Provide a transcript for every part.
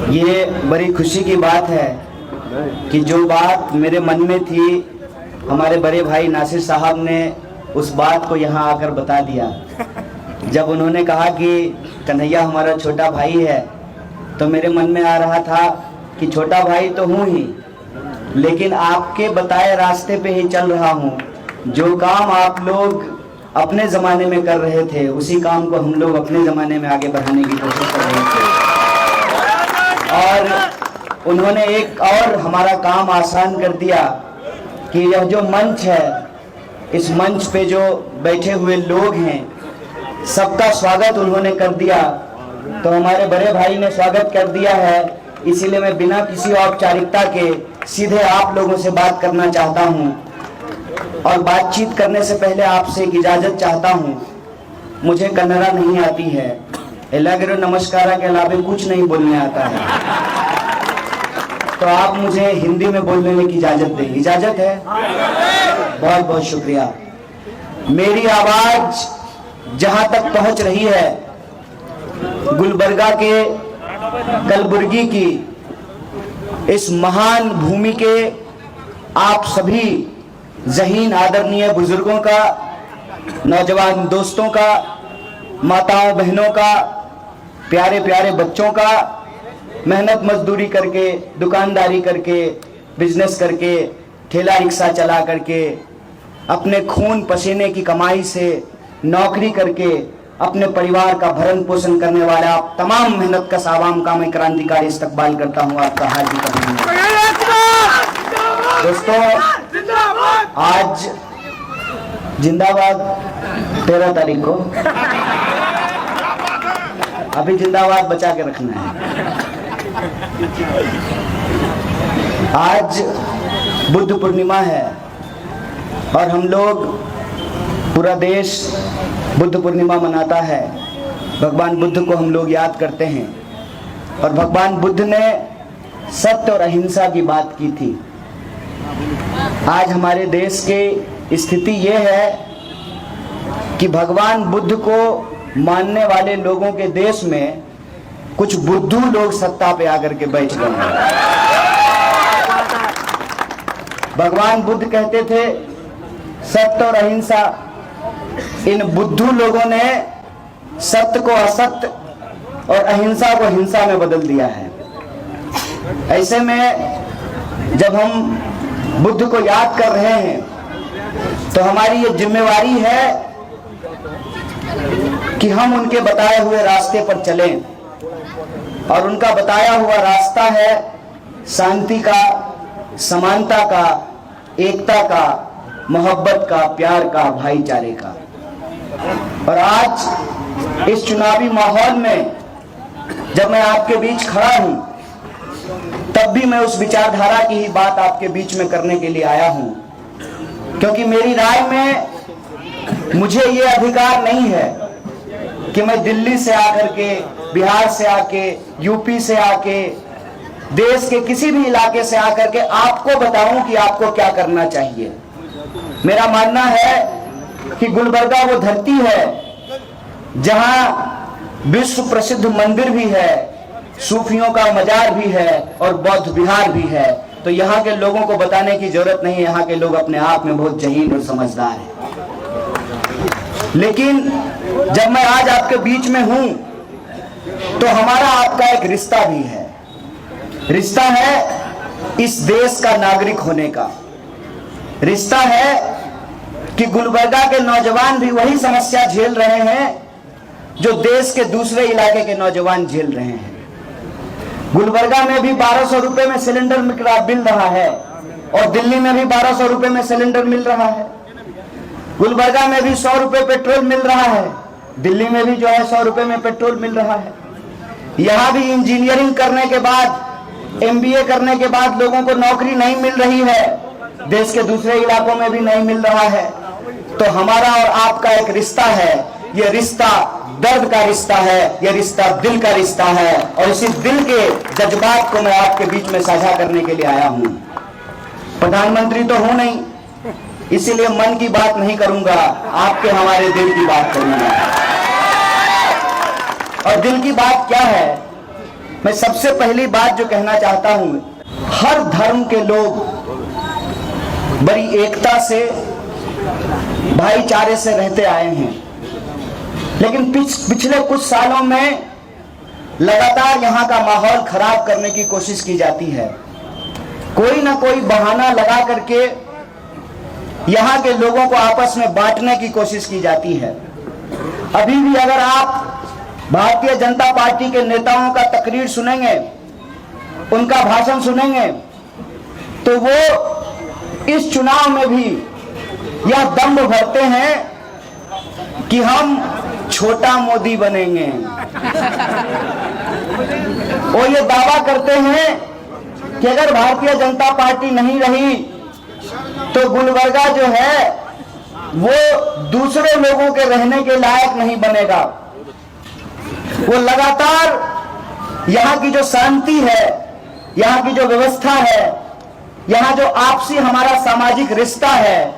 ये बड़ी खुशी की बात है कि जो बात मेरे मन में थी हमारे बड़े भाई नासिर साहब ने उस बात को यहाँ आकर बता दिया। जब उन्होंने कहा कि कन्हैया हमारा छोटा भाई है तो मेरे मन में आ रहा था कि छोटा भाई तो हूँ ही, लेकिन आपके बताए रास्ते पे ही चल रहा हूँ। जो काम आप लोग अपने ज़माने में कर रहे थे उसी काम को हम लोग अपने ज़माने में आगे बढ़ाने की कोशिश कर रहे थे। और उन्होंने एक और हमारा काम आसान कर दिया कि यह जो मंच है, इस मंच पे जो बैठे हुए लोग हैं सबका स्वागत उन्होंने कर दिया। तो हमारे बड़े भाई ने स्वागत कर दिया है, इसीलिए मैं बिना किसी औपचारिकता के सीधे आप लोगों से बात करना चाहता हूं। और बातचीत करने से पहले आपसे एक इजाज़त चाहता हूं। मुझे कन्नड़ा नहीं आती है, एलागिरो नमस्कारा के अलावा कुछ नहीं बोलने आता है, तो आप मुझे हिंदी में बोलने की इजाज़त दें। इजाज़त है? बहुत बहुत शुक्रिया। मेरी आवाज़ जहां तक पहुंच रही है, गुलबर्गा के कलबुर्गी की इस महान भूमि के आप सभी ज़हीन आदरणीय बुजुर्गों का, नौजवान दोस्तों का, माताओं बहनों का, प्यारे प्यारे बच्चों का, मेहनत मजदूरी करके, दुकानदारी करके, बिजनेस करके, ठेला रिक्शा चला करके, अपने खून पसीने की कमाई से नौकरी करके अपने परिवार का भरण पोषण करने वाला आप तमाम मेहनत का आवाम का मैं क्रांतिकारी इस्तकबाल करता हूं। आपका हार्दिक अभिनंदन। दोस्तों, आज जिंदाबाद 13 तारीख को, अभी जिंदाबाद बचा के रखना है। आज बुद्ध पूर्णिमा है और हम लोग, पूरा देश बुद्ध पूर्णिमा मनाता है। भगवान बुद्ध को हम लोग याद करते हैं और भगवान बुद्ध ने सत्य और अहिंसा की बात की थी। आज हमारे देश की स्थिति ये है कि भगवान बुद्ध को मानने वाले लोगों के देश में कुछ बुद्धू लोग सत्ता पे आकर के बैठ गए हैं। भगवान बुद्ध कहते थे सत्य और अहिंसा, इन बुद्धू लोगों ने सत्य को असत्य और अहिंसा को हिंसा में बदल दिया है। ऐसे में जब हम बुद्ध को याद कर रहे हैं तो हमारी ये जिम्मेवारी है कि हम उनके बताए हुए रास्ते पर चलें, और उनका बताया हुआ रास्ता है शांति का, समानता का, एकता का, मोहब्बत का, प्यार का, भाईचारे का। और आज इस चुनावी माहौल में जब मैं आपके बीच खड़ा हूं तब भी मैं उस विचारधारा की ही बात आपके बीच में करने के लिए आया हूं, क्योंकि मेरी राय में मुझे ये अधिकार नहीं है कि मैं दिल्ली से आकर के, बिहार से आके, यूपी से आके, देश के किसी भी इलाके से आकर के आपको बताऊं कि आपको क्या करना चाहिए। मेरा मानना है कि गुलबर्गा वो धरती है जहां विश्व प्रसिद्ध मंदिर भी है, सूफियों का मजार भी है और बौद्ध विहार भी है। तो यहाँ के लोगों को बताने की जरूरत नहीं है, यहाँ के लोग अपने आप में बहुत जहीन और समझदार हैं। लेकिन जब मैं आज आपके बीच में हूं तो हमारा आपका एक रिश्ता भी है। रिश्ता है इस देश का नागरिक होने का। रिश्ता है कि गुलबर्गा के नौजवान भी वही समस्या झेल रहे हैं जो देश के दूसरे इलाके के नौजवान झेल रहे हैं। गुलबर्गा में भी 1200 रुपए में सिलेंडर मिल रहा है और दिल्ली में भी 1200 रुपए में सिलेंडर मिल रहा है। गुलबर्गा में भी 100 रुपए पेट्रोल मिल रहा है, दिल्ली में भी जो है 100 रुपए में पेट्रोल मिल रहा है। यहाँ भी इंजीनियरिंग करने के बाद, MBA करने के बाद लोगों को नौकरी नहीं मिल रही है, देश के दूसरे इलाकों में भी नहीं मिल रहा है। तो हमारा और आपका एक रिश्ता है। ये रिश्ता दर्द का रिश्ता है, ये रिश्ता दिल का रिश्ता है, और इसी दिल के जज्बात को मैं आपके बीच में साझा करने के लिए आया हूं। प्रधानमंत्री तो हूं नहीं, इसीलिए मन की बात नहीं करूंगा, आपके हमारे दिल की बात करूंगा। और दिल की बात क्या है? मैं सबसे पहली बात जो कहना चाहता हूं, हर धर्म के लोग बड़ी एकता से, भाईचारे से रहते आए हैं, लेकिन पिछले कुछ सालों में लगातार यहां का माहौल खराब करने की कोशिश की जाती है। कोई ना कोई बहाना लगा करके यहां के लोगों को आपस में बांटने की कोशिश की जाती है। अभी भी अगर आप भारतीय जनता पार्टी के नेताओं का तकरीर सुनेंगे, उनका भाषण सुनेंगे, तो वो इस चुनाव में भी यह दम्भ भरते हैं कि हम छोटा मोदी बनेंगे। वो ये दावा करते हैं कि अगर भारतीय जनता पार्टी नहीं रही तो गुलबर्गा जो है वो दूसरे लोगों के रहने के लायक नहीं बनेगा। वो लगातार यहाँ की जो शांति है, यहाँ की जो व्यवस्था है, यहाँ जो आपसी हमारा सामाजिक रिश्ता है,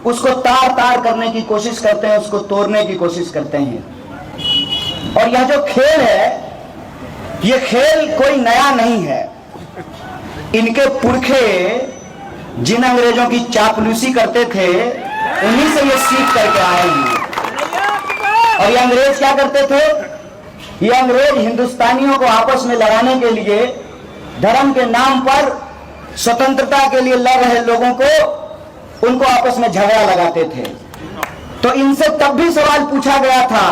उसको तार तार करने की कोशिश करते हैं, उसको तोड़ने की कोशिश करते हैं। और यह जो खेल है, ये खेल कोई नया नहीं है। इनके पुरखे जिन अंग्रेजों की चापलूसी करते थे, उन्हीं से ये सीख करके आए हैं। और ये अंग्रेज क्या करते थे? ये अंग्रेज हिंदुस्तानियों को आपस में लड़ाने के लिए, धर्म के नाम पर स्वतंत्रता के लिए लड़ रहे लोगों को, उनको आपस में झगड़ा लगाते थे। तो इनसे तब भी सवाल पूछा गया था,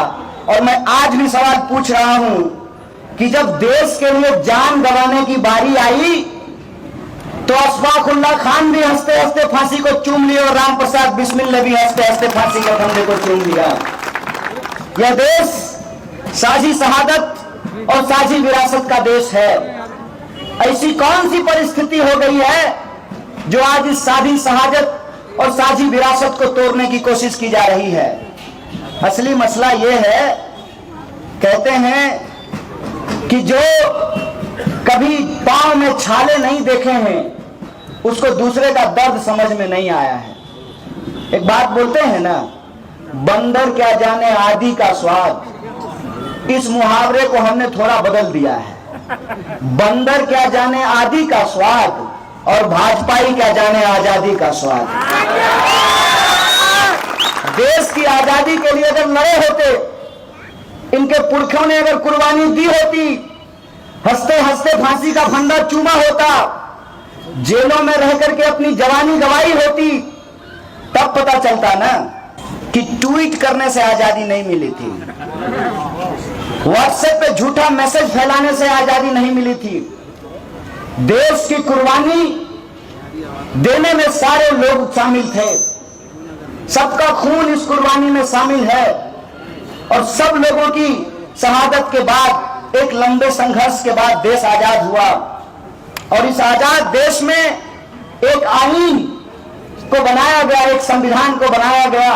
और मैं आज भी सवाल पूछ रहा हूं कि जब देश के लिए जान गंवाने की बारी आई तो अशफाकुल्लाह खान भी हंसते हंसते फांसी को चूम लिया, और राम प्रसाद बिस्मिल ने भी हंसते हंसते फांसी के फंदे को चूम लिया। यह देश साझी शहादत और साझी विरासत का देश है। ऐसी कौन सी परिस्थिति हो गई है जो आज इस साझी शहादत और साझी विरासत को तोड़ने की कोशिश की जा रही है? असली मसला यह है, कहते हैं कि जो कभी पांव में छाले नहीं देखे हैं, उसको दूसरे का दर्द समझ में नहीं आया है। एक बात बोलते हैं ना, बंदर क्या जाने आदि का स्वाद। इस मुहावरे को हमने थोड़ा बदल दिया है। बंदर क्या जाने आदि का स्वाद, और भाजपाई क्या जाने आजादी का स्वाद। देश की आजादी के लिए अगर लड़े होते, इनके पुरखों ने अगर कुर्बानी दी होती, हंसते हंसते फांसी का फंदा चूमा होता, जेलों में रह करके अपनी जवानी गवाई होती, तब पता चलता ना कि ट्वीट करने से आजादी नहीं मिली थी, व्हाट्सएप पे झूठा मैसेज फैलाने से आजादी नहीं मिली थी। देश की कुर्बानी देने में सारे लोग शामिल थे, सबका खून इस कुर्बानी में शामिल है, और सब लोगों की शहादत के बाद, एक लंबे संघर्ष के बाद देश आजाद हुआ। और इस आजाद देश में एक आईन को बनाया गया, एक संविधान को बनाया गया,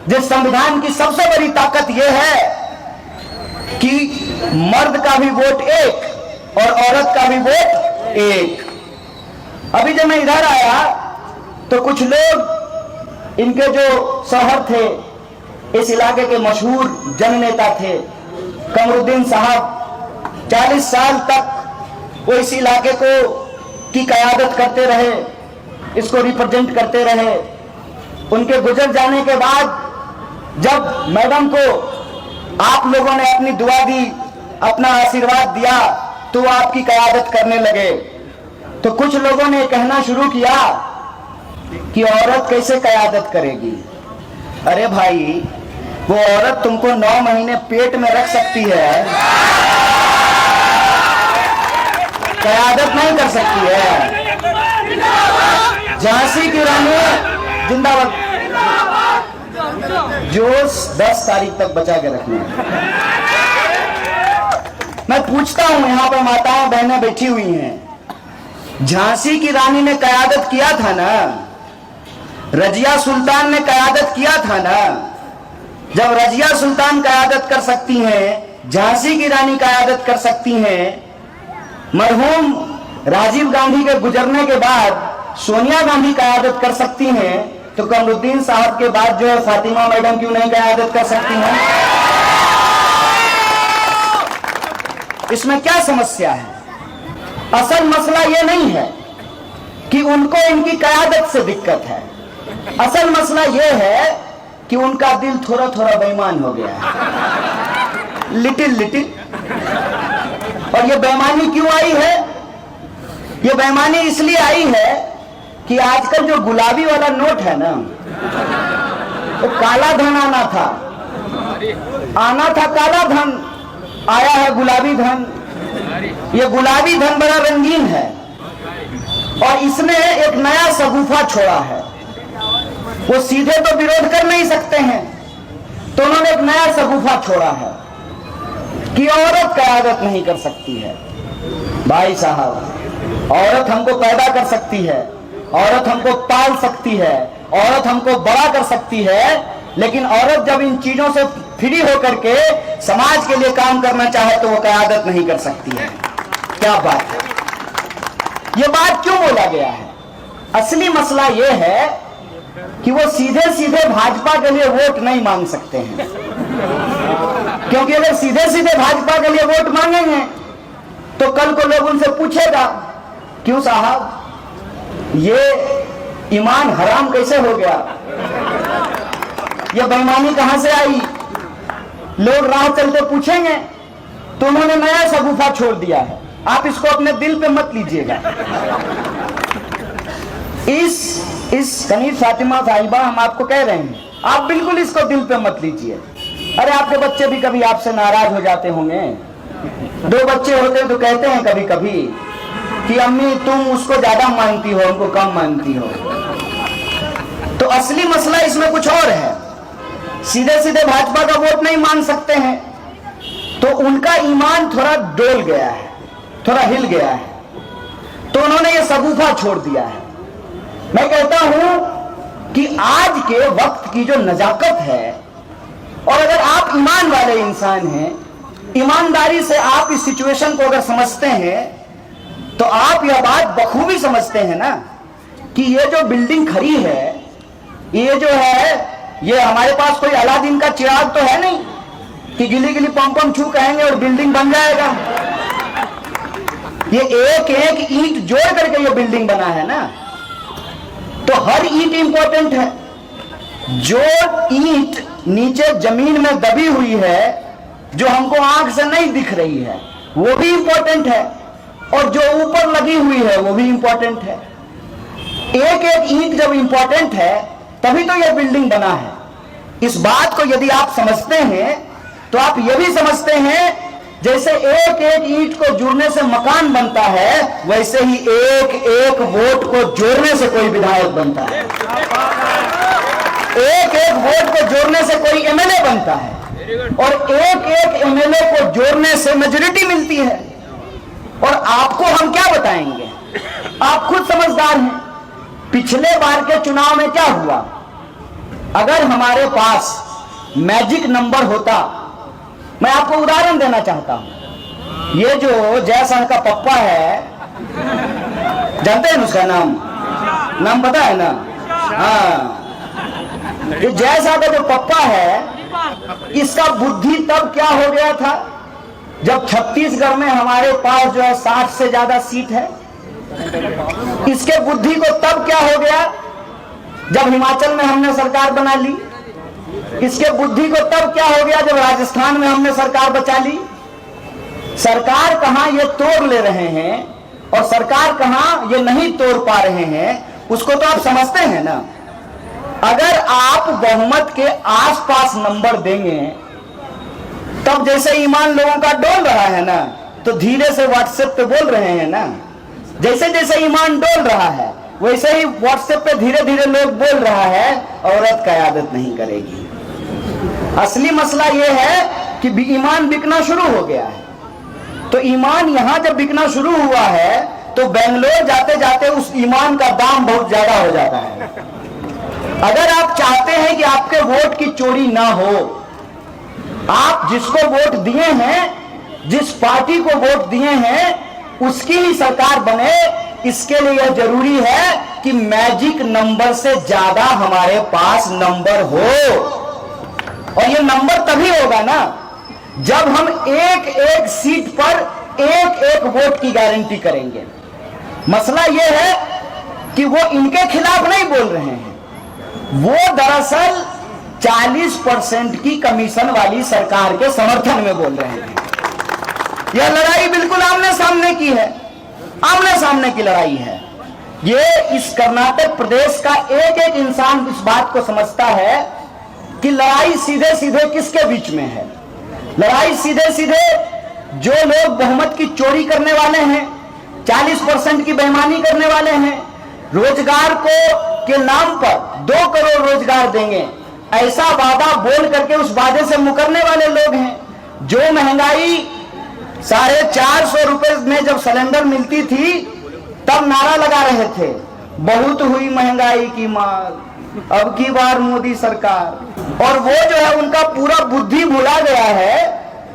जिस संविधान की सबसे बड़ी ताकत यह है कि मर्द का भी वोट एक और औरत का भी वोट एक। अभी जब मैं इधर आया तो कुछ लोग, इनके जो शौहर थे, इस इलाके के मशहूर जननेता थे कमरुद्दीन साहब, 40 साल तक वो इस इलाके को की कयादत करते रहे, इसको रिप्रेजेंट करते रहे। उनके गुजर जाने के बाद जब मैडम को आप लोगों ने अपनी दुआ दी, अपना आशीर्वाद दिया, तो वो आपकी कयादत करने लगे। तो कुछ लोगों ने कहना शुरू किया कि औरत कैसे कयादत करेगी? अरे भाई, वो औरत तुमको 9 महीने पेट में रख सकती है, कयादत नहीं कर सकती है। झांसी की रानी जिंदाबाद। जोश 10 तारीख तक बचा के रखना है। मैं पूछता हूं, यहां पर माताएं बहनें बैठी हुई हैं, झांसी की रानी ने कयादत किया था ना, रजिया सुल्तान ने कयादत किया था ना। जब रजिया सुल्तान कयादत कर सकती हैं, झांसी की रानी कयादत कर सकती हैं, मरहूम राजीव गांधी के गुजरने के बाद सोनिया गांधी कयादत कर सकती हैं, तो कमरुद्दीन साहब के बाद जो है फातिमा मैडम क्यों नहीं कयादत कर सकती हैं? इसमें क्या समस्या है? असल मसला यह नहीं है कि उनको इनकी क़यादत से दिक्कत है। असल मसला यह है कि उनका दिल थोड़ा थोड़ा बेईमान हो गया है, लिटिल लिटिल। और ये बेईमानी क्यों आई है? ये बेईमानी इसलिए आई है कि आजकल जो गुलाबी वाला नोट है ना, तो काला धन आना था काला धन, आया है गुलाबी धन। ये गुलाबी धन बड़ा रंगीन है और इसने एक नया शगुफा छोड़ा है। वो सीधे तो विरोध कर नहीं सकते हैं, तो उन्होंने एक नया शगुफा छोड़ा है कि औरत क़यादत नहीं कर सकती है। भाई साहब, औरत हमको पैदा कर सकती है, औरत हमको पाल सकती है, औरत हमको बड़ा कर सकती है, लेकिन औरत जब इन चीजों से फ्री होकर के समाज के लिए काम करना चाहे तो वो क़यादत नहीं कर सकती है। क्या बात है? ये बात क्यों बोला गया है? असली मसला ये है कि वो सीधे सीधे भाजपा के लिए वोट नहीं मांग सकते हैं, क्योंकि अगर सीधे सीधे भाजपा के लिए वोट मांगेंगे तो कल को लोग उनसे पूछेगा, क्यों साहब ये ईमान हराम कैसे हो गया, ये बेईमानी कहां से आई? लोग राह चलते पूछेंगे। तो उन्होंने नया शगुफा छोड़ दिया है। आप इसको अपने दिल पे मत लीजिएगा। इस कनीर फातिमा साहिबा, हम आपको कह रहे हैं, आप बिल्कुल इसको दिल पे मत लीजिए। अरे आपके बच्चे भी कभी आपसे नाराज हो जाते होंगे। 2 बच्चे होते तो कहते हैं कभी कभी कि अम्मी तुम उसको ज्यादा मानती हो, उनको कम मानती हो। तो असली मसला इसमें कुछ और है। सीधे सीधे भाजपा का वोट नहीं मांग सकते हैं, तो उनका ईमान थोड़ा डोल गया है, थोड़ा हिल गया है, तो उन्होंने ये शगुफा छोड़ दिया है। मैं कहता हूं कि आज के वक्त की जो नजाकत है, और अगर आप ईमान वाले इंसान हैं, ईमानदारी से आप इस सिचुएशन को अगर समझते हैं, तो आप यह बात बखूबी समझते हैं ना कि ये जो बिल्डिंग खड़ी है, ये जो है, ये हमारे पास कोई अलादीन का चिराग तो है नहीं कि गिली गिली पम छू कहेंगे और बिल्डिंग बन जाएगा। ये एक एक ईंट जोड़ करके ये बिल्डिंग बना है ना, तो हर ईंट इंपॉर्टेंट है। जो ईंट नीचे जमीन में दबी हुई है, जो हमको आंख से नहीं दिख रही है, वो भी इंपॉर्टेंट है, और जो ऊपर लगी हुई है वो भी इंपॉर्टेंट है। एक एक ईंट जब इंपॉर्टेंट है तभी तो यह बिल्डिंग बना है। इस बात को यदि आप समझते हैं तो आप यह भी समझते हैं जैसे एक एक ईंट को जोड़ने से मकान बनता है, वैसे ही एक एक वोट को जोड़ने से कोई विधायक बनता है, एक एक वोट को जोड़ने से कोई एमएलए बनता है, और एक एक एमएलए को जोड़ने से मेजॉरिटी मिलती है। और आपको हम क्या बताएंगे, आप खुद समझदार हैं। पिछले बार के चुनाव में क्या हुआ? अगर हमारे पास मैजिक नंबर होता, मैं आपको उदाहरण देना चाहता हूं। ये जो जयशाह का पप्पा है, जानते हैं उसका नाम पता है ना? हाँ, ये जयशाह का जो पप्पा है, इसका बुद्धि तब क्या हो गया था जब छत्तीसगढ़ में हमारे पास जो है 60 से ज्यादा सीट है। इसके बुद्धि को तब क्या हो गया जब हिमाचल में हमने सरकार बना ली। इसके बुद्धि को तब क्या हो गया जब राजस्थान में हमने सरकार बचा ली। सरकार कहां ये तोड़ ले रहे हैं और सरकार कहां ये नहीं तोड़ पा रहे हैं, उसको तो आप समझते हैं ना। अगर आप बहुमत के आसपास नंबर देंगे, तब जैसे ईमान लोगों का डोल रहा है ना, तो धीरे से व्हाट्सएप पे बोल रहे हैं ना, जैसे जैसे ईमान डोल रहा है वैसे ही व्हाट्सएप पे धीरे धीरे लोग बोल रहा है औरत क़यादत नहीं करेगी। असली मसला यह है कि ईमान बिकना शुरू हो गया है। तो ईमान यहां जब बिकना शुरू हुआ है तो बेंगलोर जाते जाते उस ईमान का दाम बहुत ज्यादा हो जाता है। अगर आप चाहते हैं कि आपके वोट की चोरी ना हो, आप जिसको वोट दिए हैं, जिस पार्टी को वोट दिए हैं, उसकी ही सरकार बने, इसके लिए यह जरूरी है कि मैजिक नंबर से ज्यादा हमारे पास नंबर हो। और ये नंबर तभी होगा ना जब हम एक एक सीट पर एक एक वोट की गारंटी करेंगे। मसला यह है कि वो इनके खिलाफ नहीं बोल रहे हैं, वो दरअसल 40% की कमीशन वाली सरकार के समर्थन में बोल रहे हैं। यह लड़ाई बिल्कुल आमने सामने की है, आमने सामने की लड़ाई है। ये इस कर्नाटक प्रदेश का एक एक इंसान इस बात को समझता है कि लड़ाई सीधे सीधे किसके बीच में है। लड़ाई सीधे सीधे जो लोग बहुमत की चोरी करने वाले हैं, 40% की बेईमानी करने वाले हैं, रोजगार को के नाम पर 2 करोड़ रोजगार देंगे ऐसा वादा बोल करके उस वादे से मुकरने वाले लोग हैं। जो महंगाई 450 रुपए में जब सिलेंडर मिलती थी तब नारा लगा रहे थे, बहुत हुई महंगाई की मार, अब की बार मोदी सरकार। और वो जो है उनका पूरा बुद्धि भुला गया है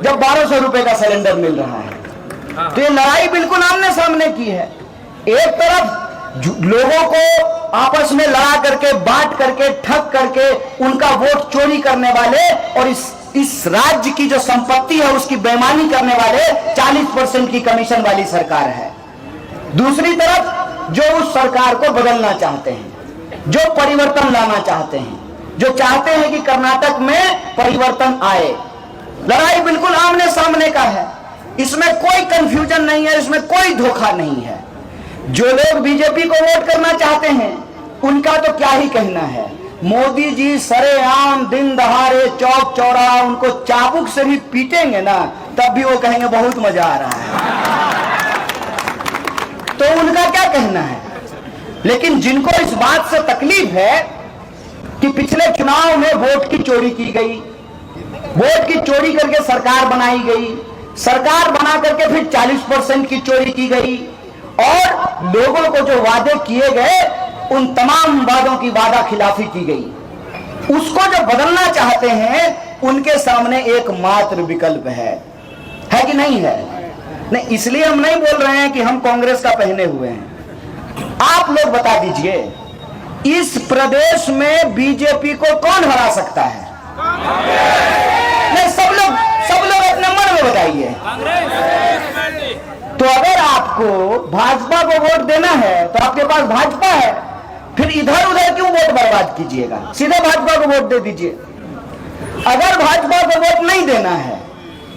जब 1200 रुपए का सिलेंडर मिल रहा है। तो ये लड़ाई बिल्कुल आमने सामने की है। एक तरफ लोगों को आपस में लड़ा करके, बांट करके, ठग करके उनका वोट चोरी करने वाले और इस राज्य की जो संपत्ति है उसकी बेईमानी करने वाले 40% की कमीशन वाली सरकार है। दूसरी तरफ जो उस सरकार को बदलना चाहते हैं, जो परिवर्तन लाना चाहते हैं, जो चाहते हैं कि कर्नाटक में परिवर्तन आए। लड़ाई बिल्कुल आमने सामने का है, इसमें कोई कंफ्यूजन नहीं है, इसमें कोई धोखा नहीं है। जो लोग बीजेपी को वोट करना चाहते हैं उनका तो क्या ही कहना है। मोदी जी सरेआम दिन दहाड़े चौक चौराहा उनको चाबुक से भी पीटेंगे ना, तब भी वो कहेंगे बहुत मजा आ रहा है। तो उनका क्या कहना है। लेकिन जिनको इस बात से तकलीफ है कि पिछले चुनाव में वोट की चोरी की गई, वोट की चोरी करके सरकार बनाई गई, सरकार बना करके फिर 40% की चोरी की गई और लोगों को जो वादे किए गए उन तमाम वादों की वादा खिलाफी की गई, उसको जो बदलना चाहते हैं उनके सामने एकमात्र विकल्प है कि नहीं है। नहीं, इसलिए हम नहीं बोल रहे हैं कि हम कांग्रेस का पहने हुए हैं। आप लोग बता दीजिए इस प्रदेश में बीजेपी को कौन हरा सकता है। नहीं, सब लोग अपने मन में बताइए। तो अगर आपको भाजपा को वोट देना है तो आपके पास भाजपा है, फिर इधर उधर क्यों वोट बर्बाद कीजिएगा, सीधे भाजपा को वोट दे दीजिए। अगर भाजपा को वोट नहीं देना है,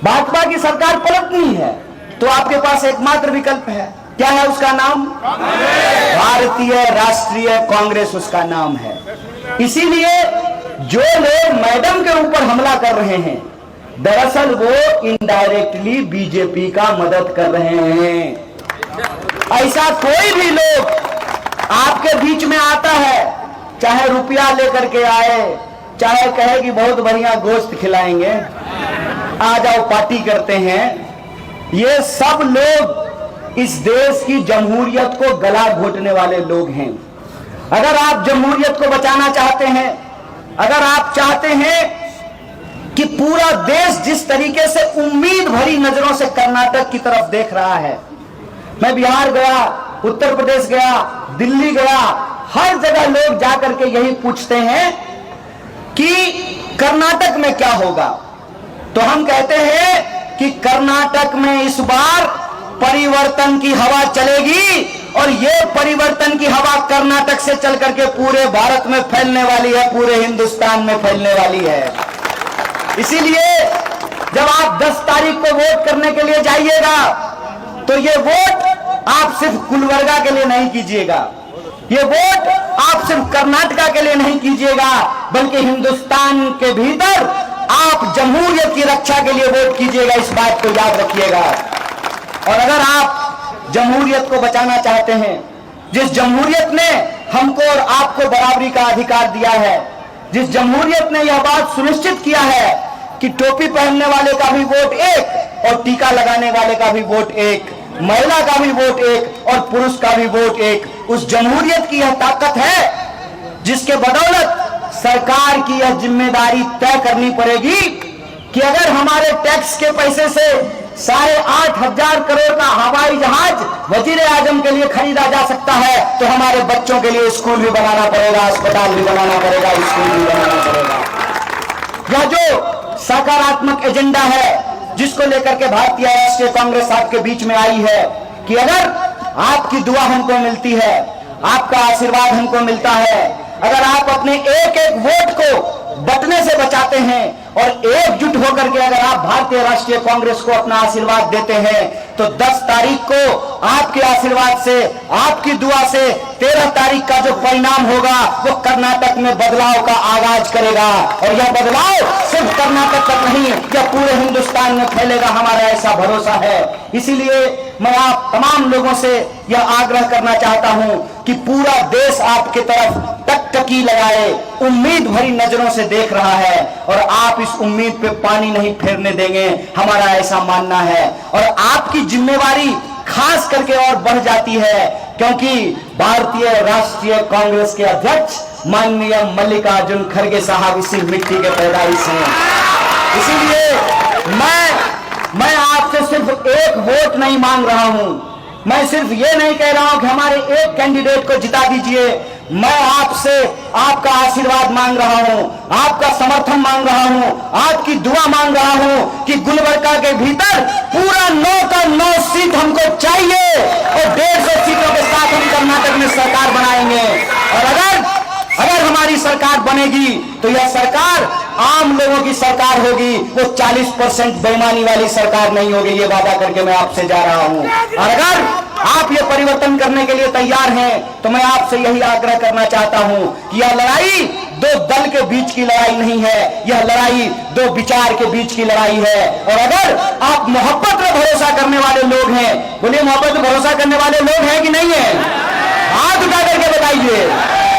भाजपा की सरकार पलटनी है, तो आपके पास एकमात्र विकल्प है। क्या है उसका नाम? भारतीय राष्ट्रीय कांग्रेस उसका नाम है। इसीलिए जो लोग मैडम के ऊपर हमला कर रहे हैं दरअसल वो इनडायरेक्टली बीजेपी का मदद कर रहे हैं। ऐसा कोई भी लोग आपके बीच में आता है, चाहे रुपया लेकर के आए, चाहे कहे कि बहुत बढ़िया गोश्त खिलाएंगे, आ जाओ पार्टी करते हैं, ये सब लोग इस देश की जमहूरियत को गला घोटने वाले लोग हैं। अगर आप जमहूरियत को बचाना चाहते हैं, अगर आप चाहते हैं कि पूरा देश जिस तरीके से उम्मीद भरी नजरों से कर्नाटक की तरफ देख रहा है, मैं बिहार गया, उत्तर प्रदेश गया, दिल्ली गया, हर जगह लोग जाकर के यही पूछते हैं कि कर्नाटक में क्या होगा। तो हम कहते हैं कि कर्नाटक में इस बार परिवर्तन की हवा चलेगी और ये परिवर्तन की हवा कर्नाटक से चल करके पूरे भारत में फैलने वाली है, पूरे हिंदुस्तान में फैलने वाली है। इसीलिए जब आप 10 तारीख को वोट करने के लिए जाइएगा तो ये वोट आप सिर्फ गुलबर्गा के लिए नहीं कीजिएगा, ये वोट आप सिर्फ कर्नाटका के लिए नहीं कीजिएगा, बल्कि हिंदुस्तान के भीतर आप जमहूरियत की रक्षा के लिए वोट कीजिएगा। इस बात को याद रखिएगा। और अगर आप जमहूरियत को बचाना चाहते हैं, जिस जमहूरियत ने हमको और आपको बराबरी का अधिकार दिया है, जिस जमहूरियत ने यह बात सुनिश्चित किया है कि टोपी पहनने वाले का भी वोट एक और टीका लगाने वाले का भी वोट एक, महिला का भी वोट एक और पुरुष का भी वोट एक, उस जमहूरियत की यह ताकत है जिसके बदौलत सरकार की यह जिम्मेदारी तय करनी पड़ेगी कि अगर हमारे टैक्स के पैसे से 8,500 करोड़ का हवाई जहाज वजीर आजम के लिए खरीदा जा सकता है, तो हमारे बच्चों के लिए स्कूल भी बनाना पड़ेगा, अस्पताल भी बनाना पड़ेगा, स्कूल भी बनाना पड़ेगा। यह जो सकारात्मक एजेंडा है जिसको लेकर के भारतीय राष्ट्रीय कांग्रेस आपके बीच में आई है कि अगर आपकी दुआ हमको मिलती है, आपका आशीर्वाद हमको मिलता है, अगर आप अपने एक एक वोट को बटने से बचाते हैं और एकजुट होकर के अगर आप भारतीय राष्ट्रीय कांग्रेस को अपना आशीर्वाद देते हैं, तो 10 तारीख को आपके आशीर्वाद से, आपकी दुआ से 13 तारीख का जो परिणाम होगा वो कर्नाटक में बदलाव का आगाज करेगा। और यह बदलाव सिर्फ कर्नाटक तक नहीं, यह पूरे हिंदुस्तान में फैलेगा, हमारा ऐसा भरोसा है। इसीलिए मैं आप तमाम लोगों से यह आग्रह करना चाहता हूं कि पूरा देश आपके तरफ टकटकी लगाए, उम्मीद भरी नजरों से देख रहा है और आप इस उम्मीद पे पानी नहीं फेरने देंगे, हमारा ऐसा मानना है। और आपकी जिम्मेवारी खास करके और बढ़ जाती है, क्योंकि भारतीय राष्ट्रीय कांग्रेस के अध्यक्ष माननीय मल्लिकार्जुन खड़गे साहब इसी मिट्टी के पैदाइश हैं। इसीलिए मैं आपसे सिर्फ एक वोट नहीं मांग रहा हूं, मैं सिर्फ ये नहीं कह रहा हूं कि हमारे एक कैंडिडेट को जिता दीजिए, मैं आपसे आपका आशीर्वाद मांग रहा हूं, आपका समर्थन मांग रहा हूं, आपकी दुआ मांग रहा हूं कि गुलबर्गा के भीतर पूरा 9 का 9 सीट हमको चाहिए और 150 सीटों के साथ हम कर्नाटक में सरकार बनाएंगे। और अगर हमारी सरकार बनेगी तो यह सरकार आम लोगों की सरकार होगी, वो 40% बेईमानी वाली सरकार नहीं होगी, ये वादा करके मैं आपसे जा रहा हूं। और अगर आप ये परिवर्तन करने के लिए तैयार हैं तो मैं आपसे यही आग्रह करना चाहता हूं कि यह लड़ाई 2 दल के बीच की लड़ाई नहीं है, यह लड़ाई 2 विचार के बीच की लड़ाई है। और अगर आप मोहब्बत में भरोसा करने वाले लोग हैं, बोलिए मोहब्बत में भरोसा करने वाले लोग हैं कि नहीं है? हाथ उठा करके बताइए,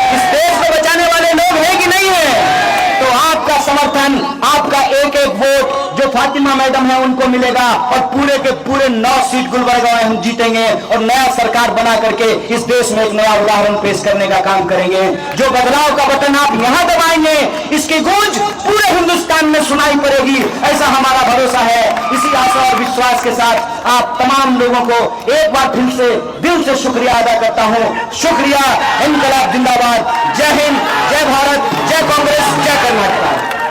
इस देश को बचाने वाले लोग हैं कि नहीं है? तो आपका समर्थन, आपका एक एक वोट जो फातिमा मैडम है उनको मिलेगा और पूरे के पूरे 9 सीट गुलबर्गा में हम जीतेंगे और नया सरकार बना करके इस देश में एक नया उदाहरण पेश करने का काम करेंगे। जो बदलाव का बटन आप यहां दबाएंगे, इसकी गूंज पूरे हिंदुस्तान में सुनाई पड़ेगी, ऐसा हमारा भरोसा है। इसी आशा और विश्वास के साथ आप तमाम लोगों को एक बार फिर से दिल से शुक्रिया अदा करता हूं। शुक्रिया, इनकलाब जिंदाबाद, जय हिंद।